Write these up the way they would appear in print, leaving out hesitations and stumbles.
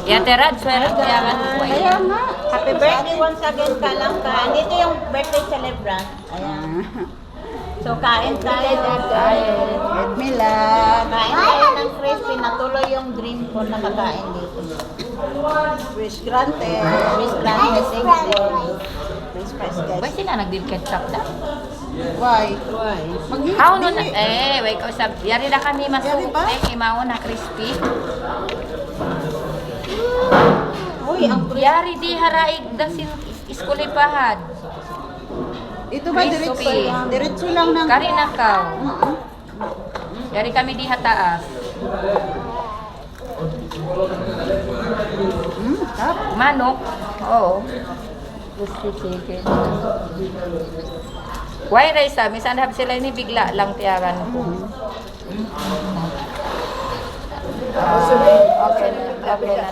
Ya, Terad, swerte kaya ka Kaya nga. Happy birthday once again ka lang ka. Dito yung birthday celebrant. Ayan. So, kain tayo. At Milan. Kain tayo ng crispy. Natuloy yung dream ko na kakain dito. Wish granted. Miss Blanche, thank you. Wish price Why guys. sila nag-deal ketchup da? Why? How no na? Wait, kausap. Yari na kami Yari ba? masukte, imaw na crispy. Uy, ang Yari di haraig da sin iskulipahad. Ito ba diretso? Crispy. Diretso lang ng... Kari na kaw. Yari kami di hataas. Tap. Manok. Oo. Crispy chicken. Why rice minsan hab sila ni bigla lang tiyaran ko. Okay na.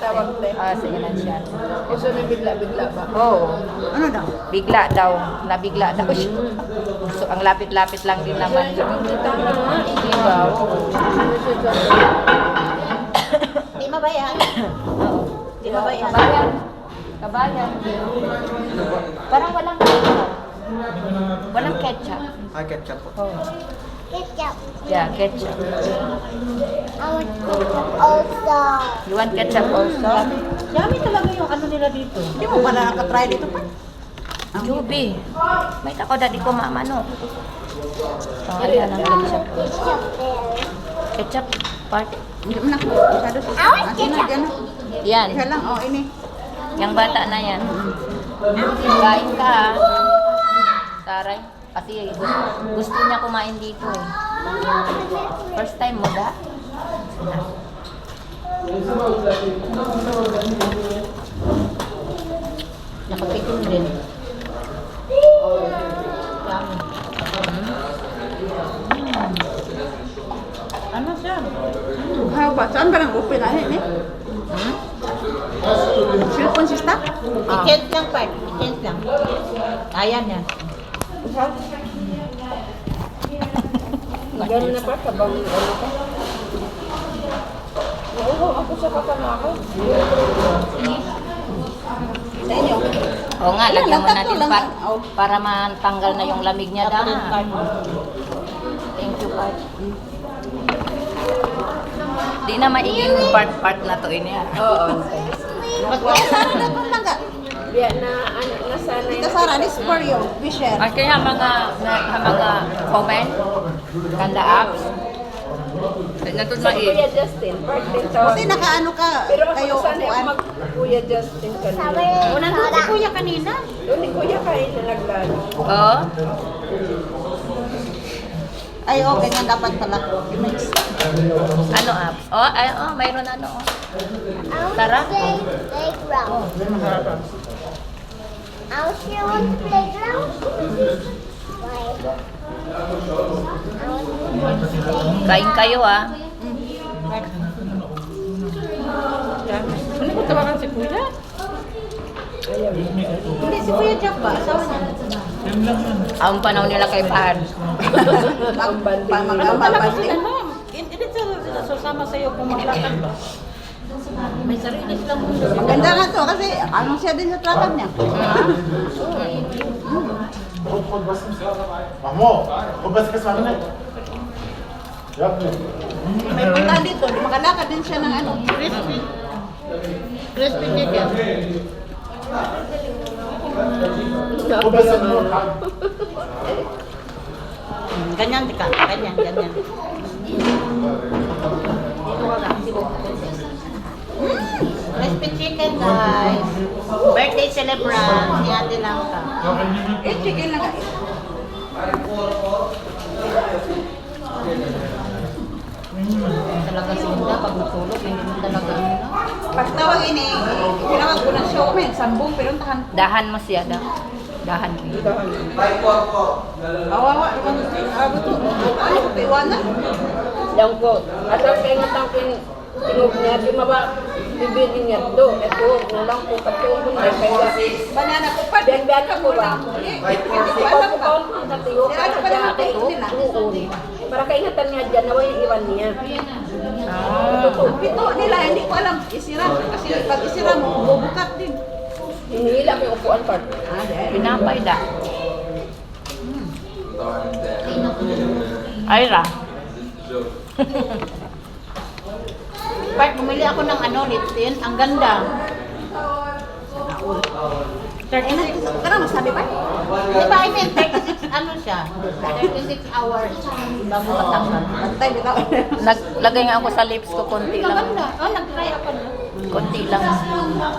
Sige na siya. Gusto na bigla-bigla ba? Oo. Ano daw? Bigla daw. Nabigla daw siya. So, ang lapit-lapit lang din naman. Diba? Di mabayan. Oo. Di mabayan. Kabayan. Kabayan. Parang walang ketchup. Walang ketchup. Ay, ketchup po. Oh. Ketchup. Yeah, ketchup. I want ketchup also. You want ketchup also? Yummy talaga yung ano nila dito. Hindi mo ba nakatry dito pa? Jubi. May tako dadi ko mamano. Oh, ayan ang ketchup. Ketchup there. Ketchup part. Hindi mo na masyado sa... I want Asin na, ketchup. dyan na. Yan. Isa lang, oh, ini. Yung bata na yan. Kain ka ha. Taray. Kasi gusto niya kumain dito eh. First time mo da? Nakatikim din. Ano siya? How ba? Saan ba nang open na ini? Cellphone si staff? I-change lang pa. I-change lang. Ayan yan. Gano'n na pa, sabang ano ka? Nauhaw ako sa kapanakaw. Sa inyo? Oo nga, Ilan lagyan lang? mo Tatlo natin lang. pa Oh. para matanggal na yung lamig niya da. Thank you, Pat. Di na maiging part na to ini. Oo. Wala sana na kung lang ka. Biya na, ano, nasanay Ito Sara, this is for you. We share. At kaya mga comment, kanda apps. Natun Sa mai. Kuya Justin, birthday to. Kasi nakaano ka, Pero kayo ako sanay ako upuan. mag-Kuya Justin kanina. Sabi, Nandun si Kuya kanina. Doon ni Kuya kain na naglalo. Oo. Ay, oh, ganyan dapat pala. I-mix. Ano apps? Mayroon ano. I want Tara. to play playground. I also want to playground. Why? I want to play. Kain kayo ah. Ano ko tawagan si Kuya? Hindi, si Kuya Jack ba? Asawa niya. Ang panahon nila kay Pahad. Mag-banding. Ano? Hindi sila sasama sa'yo kung maglakad ba? May sarili silang mundo. Maganda nga to kasi ano siya din sa trakan niya. Vamos, kumpas ka sa amin eh. Yup. May punta dito, makalakad din siya ng ano. Crispy. Crispy chicken. Kumpas sa mo. Ganyan, di ka. Ganyan, ganyan. Crispy chicken, guys. Birthday celebrant ni Ate Langka. Eh, chicken lang. Talaga sinda, pag matulog, hindi mo talaga ano. Pag tawag ini, tinawag ko ng show, men, sambong, pero tahan. Dahan mo siya da. Dahan mo. Awawa, ano to? Ano ko, iwanan? Yang ko. At ang kaingat ang tingog niya, di maba, bibigin niya do. Ito, nulang ko katulog na kaya. Banana ko pa. Biyan-biyan ka po ba? Hindi ko Ikaw alam po ba? kaon ko sa tiyo. Ano pa naman kayo nila? Para kaingatan niya dyan, naway yung iwan niya. Ang pito nila, hindi ko alam. Isira kasi Kasi pag isira mo, bubukat din. Hinihila ko yung upuan part. Pinapay da. Ira. Part, bumili ako ng ano, lip tint. Ang ganda. 36, karang masabi pa? Di ba, I mean, 36, ano siya? 36 hours bago matakal. Antay, di ba? Naglagay nga ako sa lips ko, konti Ang lang. ganda. Oh, nag-try ako na. Konti lang.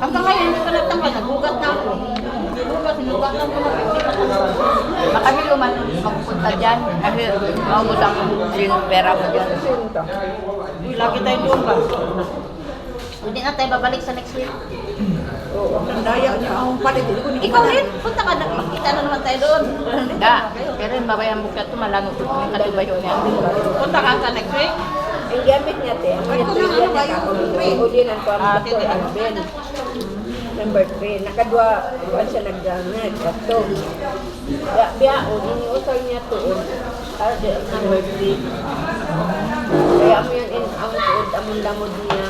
Hanggang ngayon, hindi ko natanggal. Nagugat na ako. Nagugat lang ko na 50%. Makahilo man magpunta dyan. Kasi maubos ang pera mo dyan. Sinta. Lagi tayo doon ba? Hindi na tayo babalik sa next week. Ang daya niya, ang palit. Hindi ko Ikaw rin, punta ka na. Makita na naman tayo doon. Da, pero yung babayang bukat ito, malangot ito. Yung katubayo niya. Punta ka sa next week. Ang gamit niya, te. Ang Ay, ito kung ano ba niya, yung ulinan ko ang Dr. Alvin. Number 3. Nakadwa, kuhan siya naggamit. Ito. Biyaon, iniusay niya tuon. Number 3. Kaya mo yan, ang tuod, among lamod niya,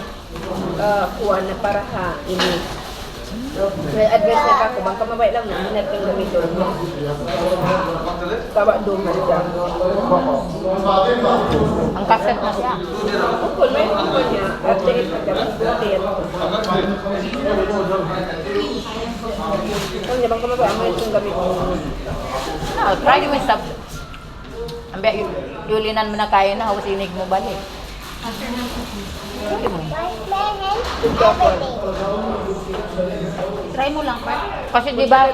kuha na para ha, ini. May advice na kako, bang kamabay lang na, hindi natin gamitin mo. Kawa doon man siya. Ang kaset na siya. Kung may ako niya, at dahil pagkakutin. Kung niya bang kamabay, ang may itong gamitin mo. No, try mo sa... Ang biya, yulinan mo na kaya na, hawasinig mo balik. Sige mo. Try mo lang, Pat. Kasi di ba,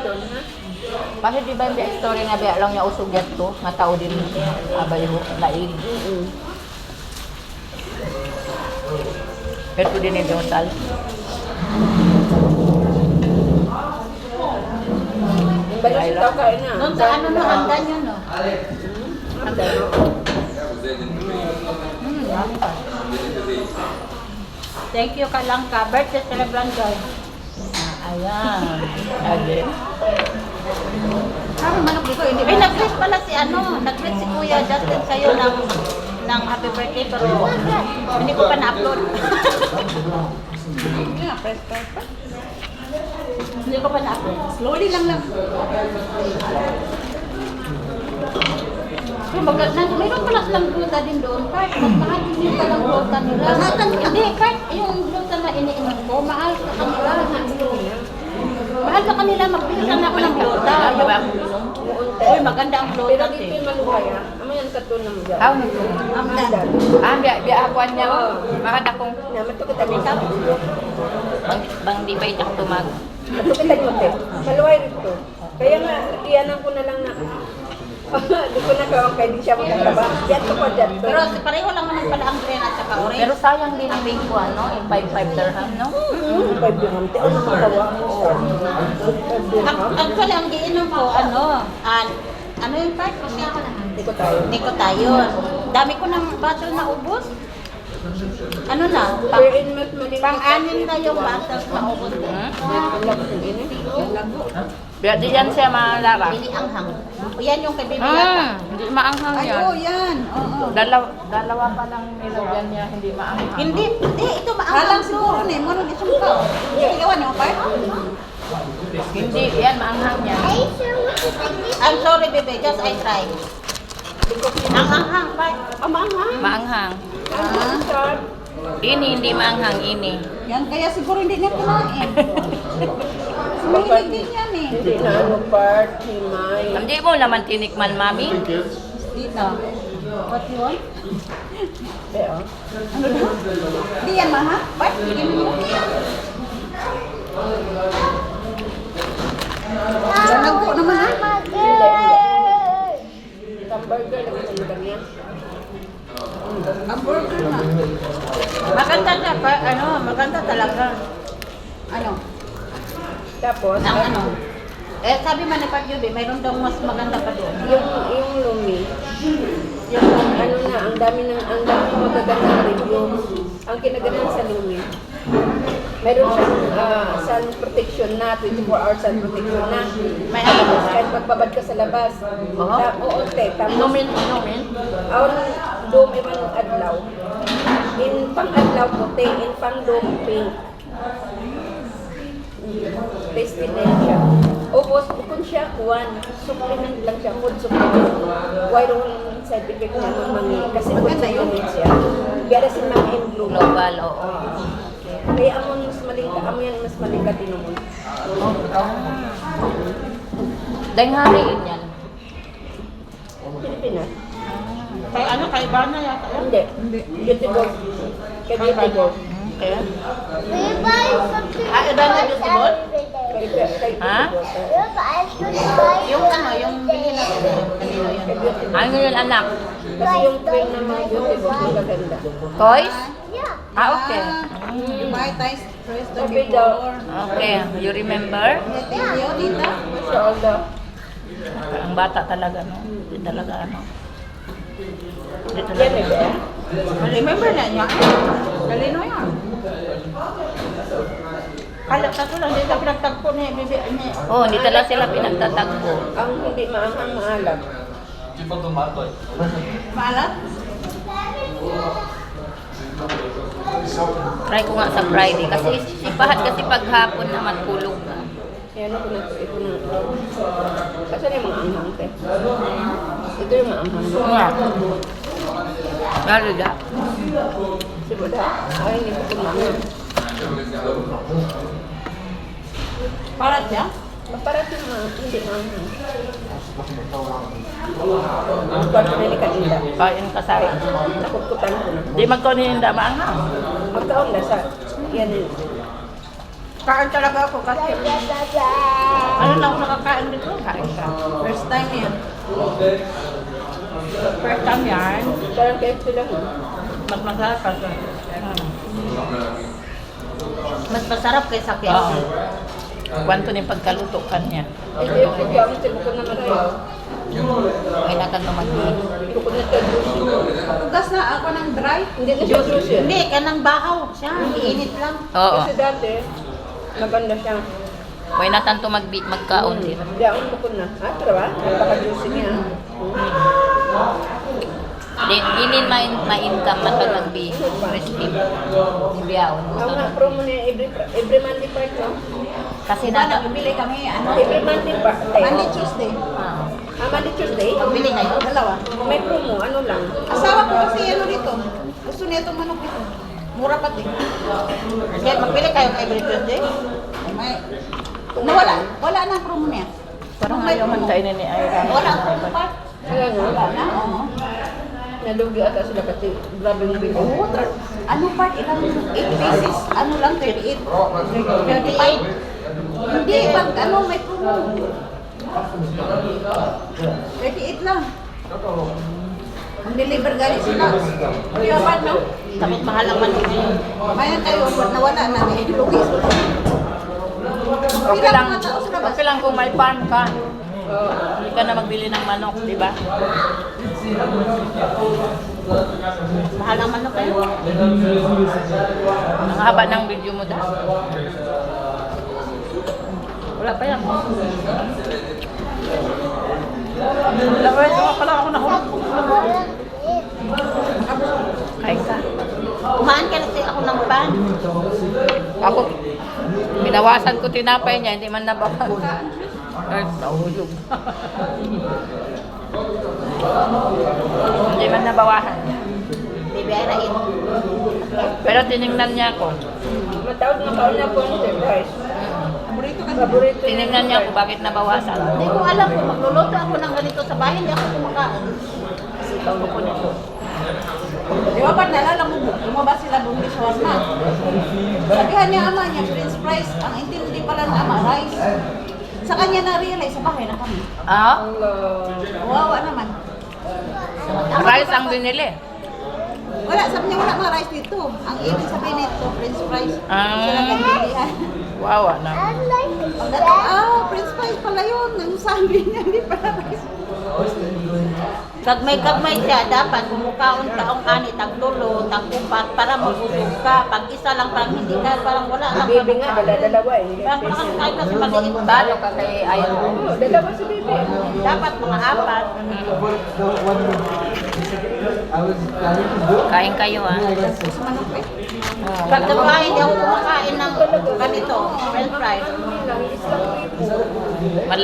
kasi di ba yung story nga biya lang niya usog yan to, nga tao din abay ho, laig. Pero din yung sal. Yung balik siya tao kain na. Doon sa ano no, handa nyo, no? Ang dami. Thank you ka lang ka. Birthday celebrant guys. Ayan. Again. Parang manok dito, hindi Eh, nag-greet pala si ano, nag-greet si Kuya Justin sa'yo ng happy birthday pero hindi ko pa na-upload. Yeah, press. Hindi ko pa na-upload. Slowly lang. Mayroon pala silang gluta din doon, Kurt. Mas mahal din yung palang gluta nila. Hindi, Kurt, yung gluta na iniinom ko, mahal sa kanila. Mahal sa kanila, magbili ka na ako ng gluta. Uy, maganda ang Pero gluta, dito eh. yung malukaya. Ama yan katulong mo dyan. How? Ang dad. Biya akuan niya. Makada kong Naman ito kita dito. bang di pa itak tumag. Ito kita dito. Maluway rito. Kaya nga, iyanan ko na lang na. Di ko na kawang kaya di siya magkakaba. Diyan ko pa dyan. Pero pareho lang naman pala ang green at saka orange. Pero sayang din ang pink ko, ano? Yung 5 dirham, no? 5 dirham. Te, ano makawa mo? 5 dirham. Actually, ang giinom ko, ano yung part? Hindi ko tayo. Nikotayon. Dami ko ng bottle na ubos. Ano na? Pero in milk maling. Pang-anim na yung bottles na ubos. Ang labas ng ini. Biya di yan siya malara. Bili ang hang. Yan yung kay Bibi yata. Hindi maanghang Ay, yan. yan. Oo. Dalawa pa lang nilagyan niya, hindi maanghang. Hindi, ito Halang maanghang siguro to. ni, marunong isang ka. Hindi gawa niyo, Part? Hindi, yan maanghang yan. I'm sorry, Bibi. Just I try. Ang hanghang, Part. Maanghang. Ah, Ini, hindi maanghang, ini. yan kaya siguro hindi niya kumain. Mahilig din yan eh. Hindi na ano part, himay. Hindi mo naman tinikman, mami. Dito. What you want? Pero, Ano daw? Hindi yan maha? Part? Hindi mo. Nagpo naman ha? hamburger lang ang ulam niya. Ang burger na. Maganda siya, maganda talaga. Ano? Tapos, Ang ano. Eh, sabi man ni Pat Yubi, mayroon daw mas maganda pa doon. yung lumi, yung ano na, ang dami magagandang review. Ang kinaganan sa lumi, mayroon siyang sun protection na, 24 hours sun protection na. May ano ba? Kahit magbabad ka sa labas. Oo, te. Tapos, Inumin. ang dome iman adlaw. In pang adlaw puti, in pang dome pink. tasty na yan siya. Ubos, kung siya, supplement lang siya, food supplement. Why don't side effect niya mangi, kasi food supplement siya. Kaya sin mga improve. Global, oo. Kaya amon mas malika, amo yan mas malika tinumon. Dahil nga rin yan. Pilipinas? Kay ano, kay Bana yata. Hindi. Beauty Board. Kay Beauty Board. Kaya? Will you buy something Ah, iba na yung tibol? Kay Beauty Ha? Board. Will you buy something Yung ano, yung bilhin natin. Kanino yun? Kay Beauty Board. Ano yun, anak? Kasi yung cream ng mga Beauty Board, magaganda. Toys? Yeah. Ah, okay. You buy ties first time Sabi daw, before. Okay, you remember? Thank you, tita. Masya Allah. Ang bata talaga, no? Hindi talaga, ano. Hindi Yan talaga. eh, ba? Remember na niya? Kalino yan? Kala ko lang, hindi ka pinagtagpo ni Bibi. Oh, hindi talaga sila pinagtatagpo. Ang hindi maanghang maalam. Maalat? Try ko nga sa Friday. Kasi sipahat kasi paghapon naman kulog ka. Yan ako na ito na. Kasi yung mga anghang, te. Ito yung mga anghang. Nga. Lalo da. Si Buda, ay hindi ko kumanghang. Parat siya? Maparat yung mga, hindi maanghang. Ang kwarto na ni Kanila. Kain ka sa akin. Nakukutan ko na. Di magkaninda maanghang. Magkaon na sa, yan yun. Kain talaga ako kasi ano lang ako nakakain dito. Kain ka. First time yan. First time yan, Parang kayo sila. mas masarap kasi. Mas masarap kaysa Oo. kaya. Kwanto ni pagkaluto kanya. Hindi yung sige, ang sila ko naman ayaw. Ay nakan mamagin. Ito ko na ito, juicy. Tugas na ako ng dry. Hindi na siya juicy. Hindi, kanang bahaw siya. Iinit lang. Oo. Kasi dati, maganda siya. May natanto magkaon din. Hindi ako ko na. Ah, pero ba? Napaka-juicy niya. Dinin ma-income man pag mag-recipe. Ibiyaon. Ako nga, promo niya every Monday pa ito. Kasi Diba, na... nagbibili kami, ano? Every Monday pa. Monday, Tuesday. Ah. Monday, Tuesday? Bili kayo? Dalawa. May promo, ano lang. Asawa ko kasi ano dito. Gusto niya itong manok dito. Mura pati. Kaya magbili kayo every Tuesday. May... Nawala. Wala na ang promo niya. Parang May ayaw man promo. tayo ni Ira. Wala ang promo pa. Kaya nga, Wala na, oo. nalugi ata sila kasi grabe yung bigo. Oo, ano part? Ilang 8 pieces? Ano lang, 38? 38? Hindi, pag ano, may promo. 38 lang. Ang deliver galing sila. Hindi ba, no? Tapos mahal ang manok ngayon. Kaya kayo, nawala na, may lugis. Okay lang, okay lang kung may farm ka. Hindi ka na magbili ng manok, di ba? Mahal ang manok ngayon. Ang haba ng video mo dahil. Wala pa yan. Wala pa yan. Pala ako nahulog. Kain ka. Kumain ka kasi ako ng pan. Ako, binawasan ko tinapay niya, hindi man nababag. Ay, nahulog. Hindi man nabawasan. Baby, ay rain. Pero tinignan niya ako. Matawag na kaon na po ang surprise. Paborito kasi. Paborito niya. Tinignan niya ako bakit nabawasan. Hindi ko alam kung magluluto ako ng ganito sa bahay, hindi ako kumakain. Ikaw ko nito. Di ba ba't nalala mo, lumabas sila bumili sa Walmart? Sabihan niya ama niya, French fries. Ang intindi pala ng ama, rice. Sa kanya na-realize, sa bahay na kami. Ah? Kawawa naman. Rice ang binili. Wala, sabi niya wala mga rice dito. Ang ibig sabihin nito, French fries. Ah. Sila nagbilihan. Wawa na. I like it. Pagdating, French fries pala yun. Ang sabi niya, hindi pala rice. Kagmay siya, dapat kumukaon kaong ani, tagtulo, tagupat, para mabusog ka. Pag isa lang parang hindi ka, parang wala lang. Baby nga, dala-dalawa eh. Parang nakakain ka sa maliit. Talo ka kay Ayon. Oo, dalawa si baby. Dapat mga apat. Kain kayo ah. Manok eh. Pag hindi ako kumakain ng ganito, french fries,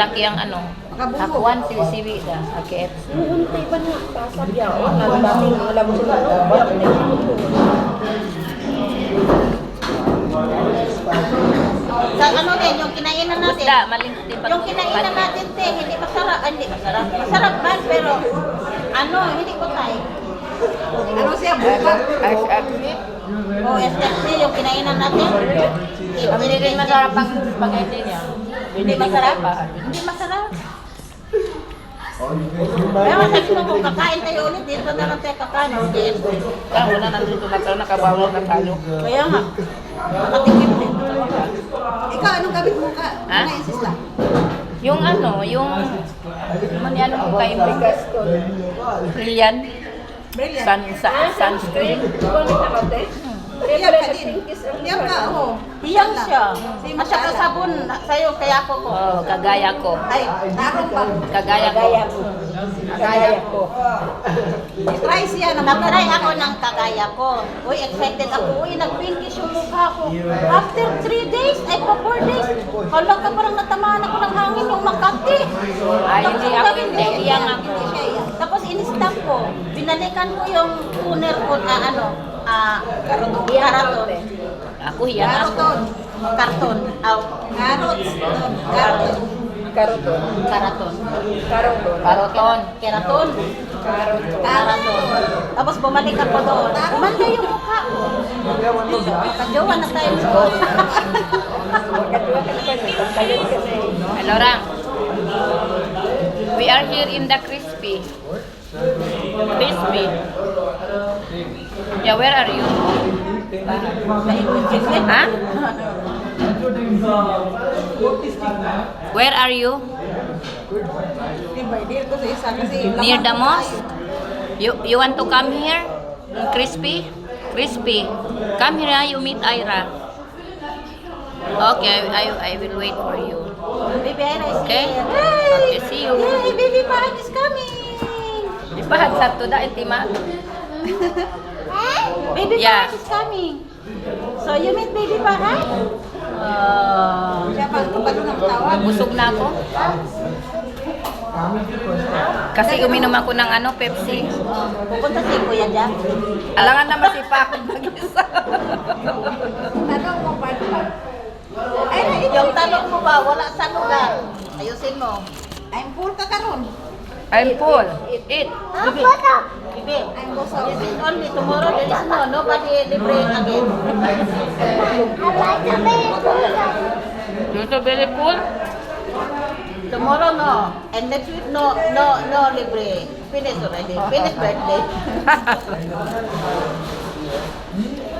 Malaki ang ano. Hakuan siwi-siwi na. Akit. Nuhuntay pa na. Pasag yan. O, daming alam mo sila. Sa ano din, yung kinainan natin. Buda, malingkot yung Yung kinainan natin, te, hindi masarap. Hindi masarap. Masarap man, pero ano, hindi ko tayo. Ano siya, buka? O, SFC, yung kinainan natin. Hindi rin masarap ang spaghetti niya. Hindi masarap. Hindi masarap. Pero sabi mo kung kakain tayo ulit, dito na lang tayo kakain. Hindi. Kaya na nandito na tayo, nakabawa na tayo. Kaya nga, nakatikim din. Ikaw, anong gamit mo ka? Ha? Ano yung sisla? Yung ano, yung... Ano ko kay Brilliant. Brilliant. Sunscreen. Iyak ka din. Iyak ka, oo. Hiyang siya. Si At saka sabon sa'yo, kaya ako ko. Oh, kagaya ko. Ay, tarong ba? Kagaya ko. Kagaya ko. Try siya na Nag-try ako ng kagaya ko. Uy, excited ako. Uy, nag-pinkish yung mukha ko. After 3 days, ay pa 4 days, hala ka parang natamaan ako ng hangin yung Makati. Ay, Tapos hindi ang ako, gawin hindi. ko, Iyang ako. hindi siya iyak. Tapos in-stop ko. Binalikan ko yung tuner ko, karaton. Ako yan ako. Karton. Karton. Aw, Carrots. Carton. Karoton. karaton. Karoton. Karoton. Keraton. Karaton. Tapos bumalik ako doon. Umanda yung mukha ko. Kajowa na tayo. Magkatuwa ka na ba? Pagkalit ka na eh. Hello, Rang. We are here in the Crispy. Crispy. Yeah, where are you? Ha? Where are you? Diba, deal ko sa isa kasi Near the mosque? You want to come here? Crispy? Crispy. Come here, you meet Ira. Okay, I will wait for you. Baby Ira is Okay? here. Okay, see you. Yay, baby Parang is coming. Di ba hagsat to da, intima? Baby Yeah. Parang is coming. So you meet baby Parang? siya pang kabalo ng tawag. Busog na ako. Kasi uminom ako ng ano, Pepsi. Pupunta si Kuya Jack. Alangan na masipa akong mag-isa. Tanong mo pa. Ay, Yung tanong mo ba, wala sa lugar. Ayusin mo. I'm full ka karon. I'm full. Eat. Bibi, I'm full sa this is only tomorrow. There is nobody libre again. You're so very full? Tomorrow no. And next week no libre. Finish already. Finish birthday.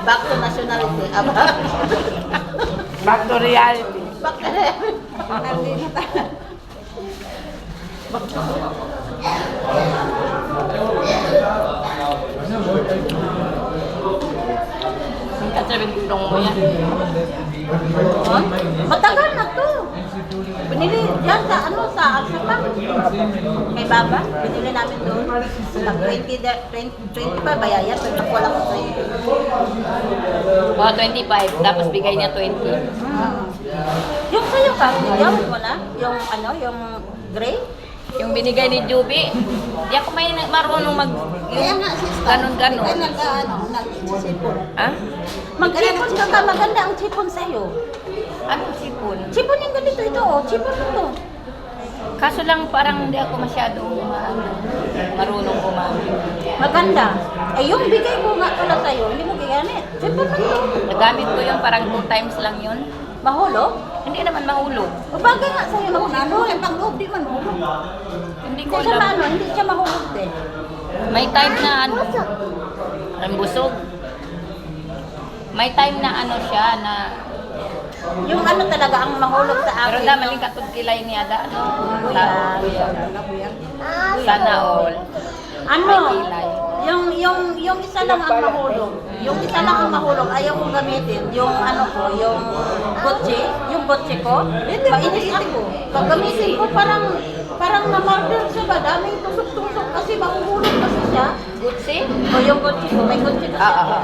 Back to nationality. Back to reality. Back to reality. Nandito na tayo. Ang kasabing tulong mo yan. Huh? Matagal na to. Binili yan sa sa Alsapa. Kay Baba. Binili namin doon. Pag 20 pa bayayat. Pag nakuha ko 20. Oh, 25. Tapos bigay niya 20. Yung sa'yo ka, niyawin mo na? Yung yung gray? Yung binigay ni Juby, di ako may marunong mag... Kaya nga, sister. Ganon-ganon. Kaya nag-sipon. Ha? Mag-chipon ka ka, maganda ang chipon sa'yo. Anong sipon? Chipon yung ganito, ito chipon ito. Kaso lang parang hindi ako masyadong marunong gumamit. Maganda. Eh yung bigay ko nga pala sa'yo, hindi mo gigamit. Chipon mo ito. Nagamit ko yung parang 2 times lang yun. Mahulog? Hindi naman mahulog. O bagay nga sa'yo Ano, mahulog. yung pang-loob, di man hulog. Hindi Hindi ko siya alam. hindi siya mahulog din. May time na ano, ang busog. May time na ano siya na, Yung ano talaga ang mahulog sa pero akin. da maling katod kilay niya da, ano, Kuya. sana all. Ano? May kilay. Yung isa lang ang mahulog. Yung isa lang ang mahulog, ayaw kong gamitin. Yung ano ko, yung kotse ko. Mainis ako. Pag gamitin ko, parang na-murder siya ba? Daming tusok-tusok kasi mahuhulog kasi siya. Gutsi? O yung kotse ko, may kotse kasi. Ah, ah, ah.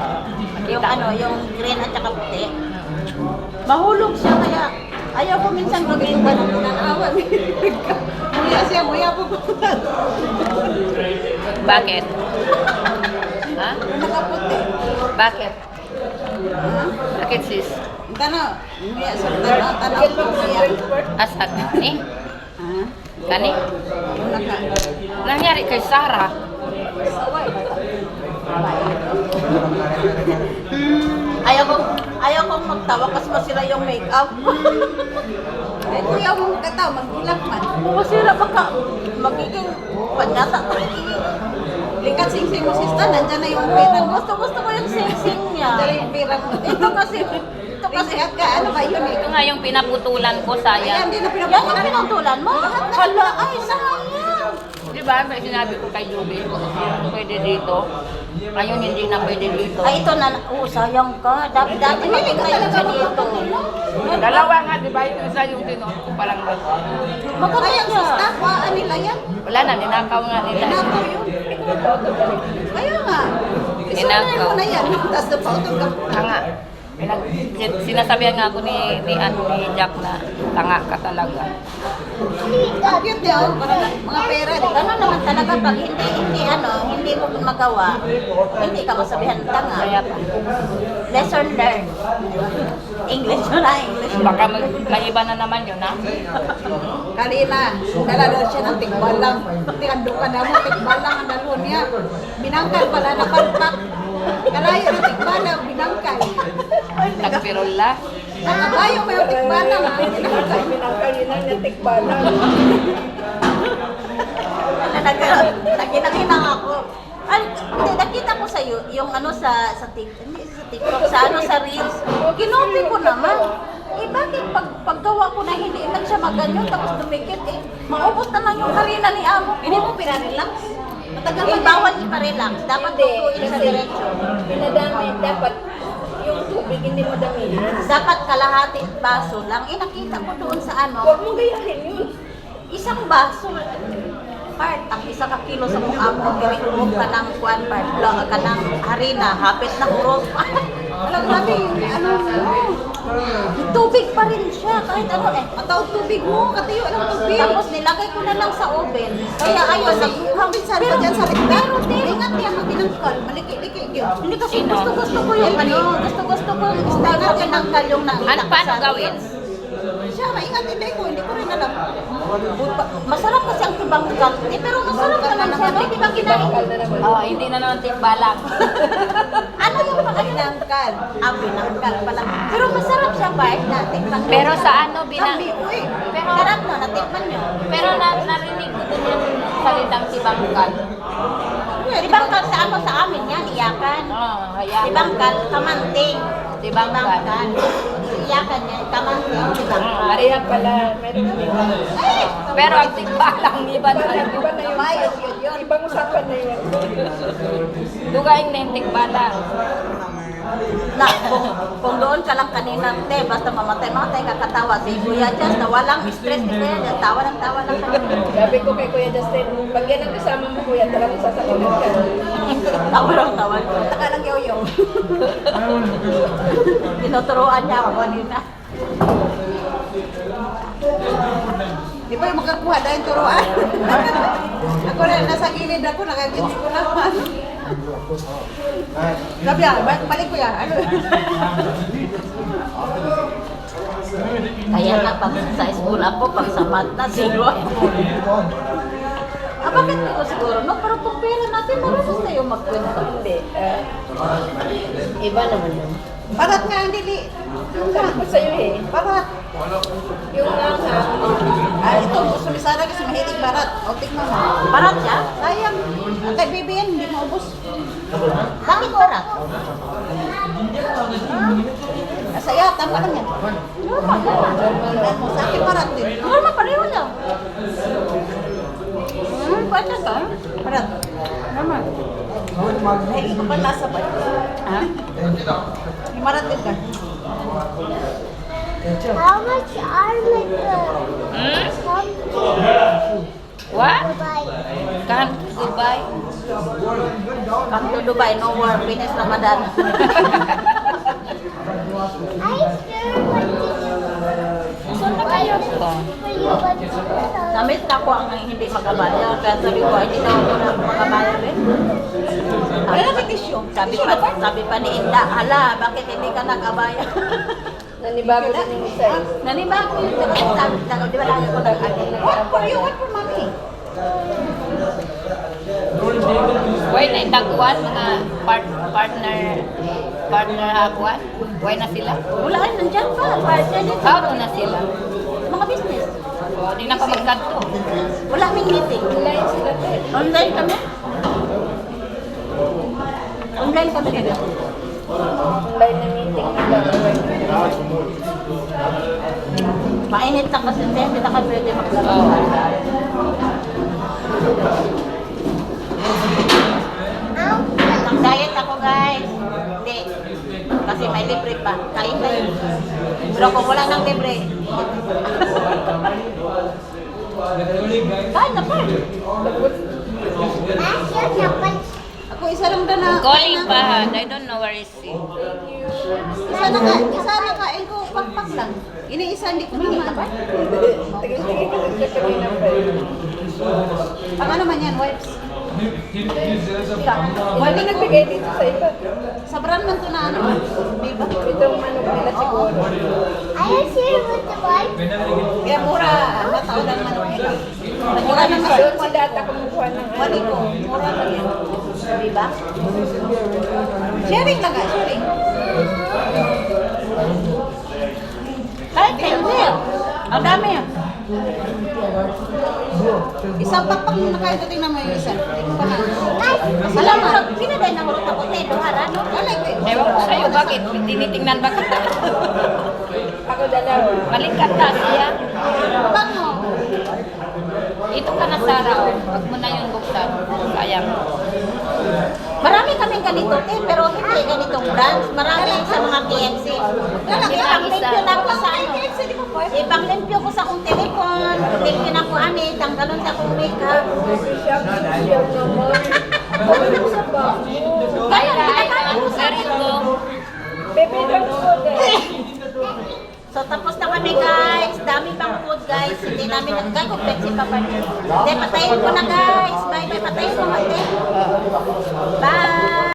Yung ano, yung green at saka puti. Mahulog siya kaya Ayaw ko minsan mag-iba ng tinanawan. Nguya siya, nguya po. Bakit? Ha? Nakaputi. Bakit? Bakit sis? Tanaw, nguya sa tanaw ko nguya. Asa? Ni? Ha? Kani? Nangyari kay Sarah. Ayaw kong magtawa kasi masira yung make-up. Eh, kuya mo magkatawa, mag-ilak man. Masira baka magiging panyata. Likat sing-sing mo sista, nandyan na yung pirang. Gusto ko yung sing-sing niya. Yung pirang. Ito kasi ano ba yun eh? Ito nga yung pinaputulan ko, sayang. Ayan, di na pinutulan mo. Hala, ay, sayang. Di ba? May sinabi ko kay Julie, pwede dito. Ngayon hindi na pwede dito. Ay, ito na, sayang ka. Dati magkakayo ka dito. Dalawa nga, di ba? Yung isa yung tinuot ko parang Ay, ang sista, kuhaan nila yan. wala na, ninakaw nga nila. Nakaw yun. Kaya nga. Isunay mo na yan. Tapos napauto ka. Tanga. Sinasabihan nga ako ni Jack na tanga ka talaga. Ang cute niya, oh. Mga pera. Gano'n naman talaga pag hindi mo magawa, hindi ka masabihan ng tanga. Kaya pa. Lesson learned. English na English. Baka maiba na naman yun, ha? Kanina, dala daw siya ng tikbalang. Tikando ka na mo, tikbalang ang dalo niya. Binangkal pala, napalpak. Kalayo ng tikbalang, binangkal. Nagpirola. Nakabayo mo yung tikbalang, ha? Binangkal. Pinangkalinan niya tikbalang. Naginang ako. Ay, hindi, nakita ko sa yung sa TikTok, sa Reels. Kinopi ko naman. Eh, bakit paggawa ko na hindi man siya maganyan, tapos dumikit eh. Maubos naman yung karina ni Amo. Hindi mo pinarelax. Matagal Eh, bawal ipa-relax. Dapat tutuin sa diretso. Pinadami, dapat yung tubig hindi mo damihan. Dapat kalahati baso lang. Eh, nakita ko doon sa Huwag mo gayahin yun. isang baso. Part, ang isa ka kilo sa mong amo, kinikulog ka ng kuan part, ka ng harina, hapit na kurot. Alam grabe yung Tubig pa rin siya, kahit ano eh. Mataog tubig mo, katiyo ng tubig. Tapos nilagay ko na lang sa oven. Kaya ayun, nagbuhang Minsan pa dyan sa likdan. Ingat yan ang binangkal. Maliki-liki yun. Hindi kasi Sino? gusto ko yung gusto ko yung style na pinangkal yung nakita Ano ko paano sa- gawin? Siya, maingat hindi ko rin alam. Masarap kasi ang tibangkal. Eh, pero masarap naman siya. Hindi ba kinain? Oh, hindi na naman tikbalang. Ano yung Binangkal. pinangkal pala. Pero masarap siya, Bart, na tikman mo. Pero sa ano, Sabi, uy. Pero sarap no, natikman nyo. pero narinig ko din yung salitang tibangkal. Tibangkal sa ano sa amin yan, iyakan. Oh, hayaan. Tibangkal, kamanting. Tibangkal. Iyakan yan, kamanting, tibangkal. Maria pala, meron iba. Pero ang tikbalang iba na Iba na yung Mayos yun. ibang usapan na yun. Dugaing na yung tikbalang. Na, kung doon ka lang kanina, te, basta mamatay ka katawa. Si Kuya Jazz, na walang stress ni Kuya Jazz, tawa lang kanina. Sabi ko kay Kuya Justin, pag yan ang kasama mo Kuya, talagang sasakulit ka. Tawa lang tawa. Taka lang yaw-yaw. Tinuturuan niya ako kanina. Di ba yung makakuha dahil turuan? Ako na, nasa gilid ako, nakagits ko naman. Sabi balik ko yan. Ano? Kaya nga, pag sa school ako, pag sa math na, zero ako. Bakit ko siguro? No, pero kung pera natin, marunong tayo magkwento. Hindi. Iba naman yun. Parat nga ang dili. Sabi ko sa'yo eh, Parat. yung Ito, gusto ni Sarah kasi mahilig barat. O, tignan mo. Parat siya? Sayang. Ang kay Bibi yan, hindi maubos. Bakit parat? Masaya, tama lang yan. Sa akin parat din. Normal, pareho lang. Paano ka? Parat. Normal. Hindi ko pa lasa pa. Ha? May marat din ka. How much are like What? Dubai? Come to Dubai? Come to Dubai, no more. Finish Ramadan. I sure want to. So, Oh. Namit na ako ang hindi magabaya. Kaya sabi ko, hindi daw ako na magabaya rin. Ay, nakitisyo. Sabi pa ni Inda, hala, bakit hindi ka nag-abaya? Nanibago din yung isa eh. Nanibago yung sabi, di ba lagi ko nag-agay? What for you? What for mommy? Why na itagwan mga partner hakuan? Why na sila? Wala ay, nandiyan pa. Partner din. How na sila? Mga business. O, di na pa magkanto. Wala kaming meeting. Online sila eh. Online kami. Online kami kaya. Online na meeting nila. Mainit na kasi hindi na kami pwede maglaro. Nag-diet ako guys. Hindi. Kasi may libre pa. Kain kayo. Pero kung wala nang libre. Kain na pa. Ako isa lang na na. Calling pa ha. I don't know where is he. Isa na kain ko. Pakpak lang. Ini-isa hindi ko naman. Tigil-tigil kasi siya kanina pa eh. Pang ano man yan, wipes. Why na nagbigay dito sa iba? Sa brand man to na ano. Diba? Itong manok nila siguro. Kaya mura. Matao lang manok nila. Mura naman. Doon sa data kumukuha ng ano. Wali ko. Mura lang yan. Diba? Sharing lang nga. Sharing. Kahit hindi. Ang dami yan. Isang pakpak na kayo tingnan mo yung isa. Alam mo, pinaday ng urot ako tayo. Dohara, no? Ewan ko sa'yo, bakit? Tinitingnan ba kita? Ako dalawa. Balikat na siya. Paano? Ito ka na, Sarah. Oh. Huwag mo na yung buksan. Sayang. Marami kaming ganito, pero hindi ganitong brands. Marami sa mga KFC. Ipang-limpyo na ko sa ano. Ipang-limpyo ko sa akong telepon. Limpyo na ko ani. Tanggalon sa akong makeup. Social naman. Wala sa bago. Kaya, ang sarili ko. Baby, don't go there. So tapos na kami guys. Dami pang food guys. Hindi namin nagkakupit si Papa. Hindi, patayin ko na guys. Bye bye. Patayin ko. Bye.